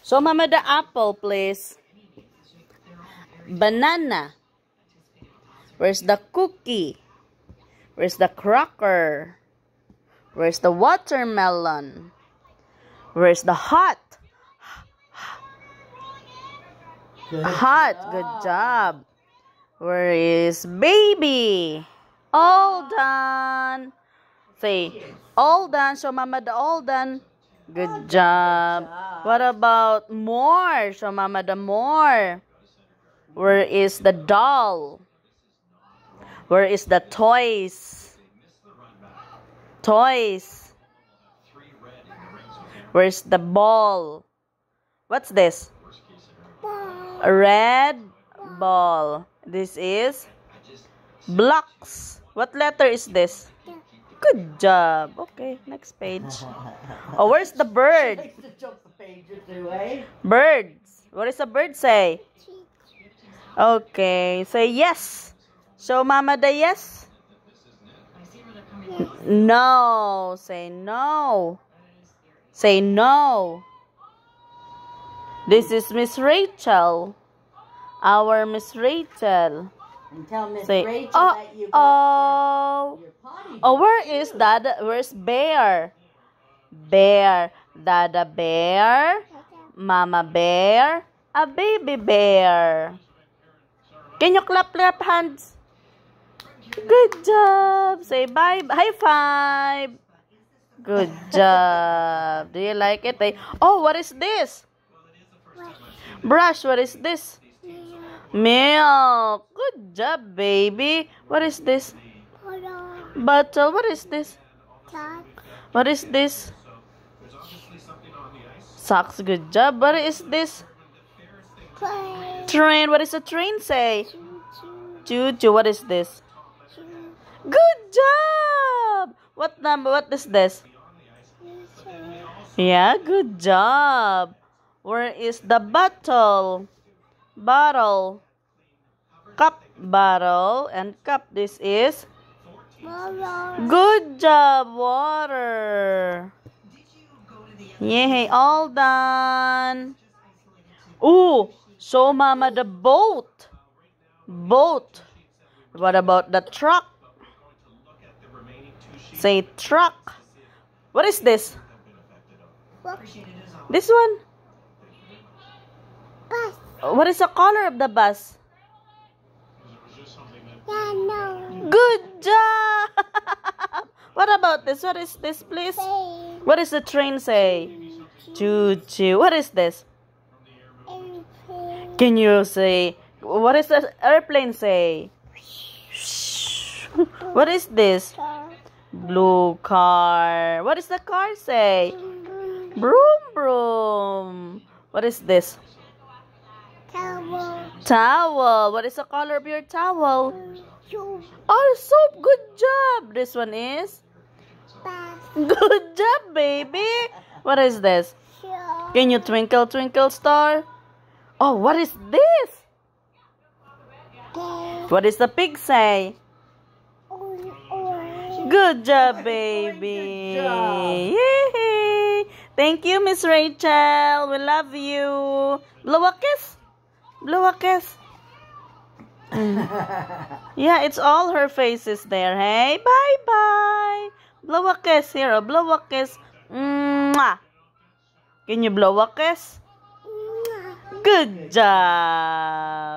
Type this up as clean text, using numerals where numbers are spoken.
Show Mama the apple, please. Banana. Where's the cookie? Where's the cracker? Where's the watermelon? Where's the hot? Good job. Where is baby? All done. Say, all done. Show Mama the all done. Good job. What about more? Show Mama the more. Where is the doll? Where is the toys? Toys. Where's the ball? What's this? A red ball. This is blocks. What letter is this? Good job. Okay, next page. Oh, where's the bird? Birds. What does a bird say? Okay, say yes. Show Mama the yes. No. Say no. Say no. This is Miss Rachel. Our Miss Rachel. And tell Miss Say, Rachel oh, that you got oh. your potty. Oh, where is Dada? Where's Bear? Bear. Dada bear. Mama bear. A baby bear. Can you clap hands? Good job. Say bye. High five. Good job. Do you like it? Oh, what is this? Brush. What is this? Milk. Good job, baby. What is this? Bottle. What is this? What is this? Socks. Good job. What is this? Train. What does a train say? Choo-choo. What is this? Good job. What number? What is this? Yeah, good job. Where is the bottle? Bottle. Cup. Bottle and cup. This is? Good job. Water. Yay, all done. Ooh, show Mama the boat. Boat. What about the truck? Say truck. What is this? This one? Bus. What is the color of the bus? Yellow. Good job. What about this? What is this, please? What does the train say? Choo-choo. What is this? Can you say, what does the airplane say? What is this? Blue car. What does the car say? Broom, broom. What is this? Towel. Towel. What is the color of your towel? Soup. Oh, soap. Good job. This one is? Bus. Good job, baby. What is this? Show. Can you twinkle, twinkle star? Oh, what is this? What does the pig say? Good job, baby. Good job. Yay! Thank you, Miss Rachel. We love you. Blow a kiss. Blow a kiss. Yeah, it's all her faces there. Hey, bye-bye. Blow a kiss here. Oh, blow a kiss. Mwah. Can you blow a kiss? Good job.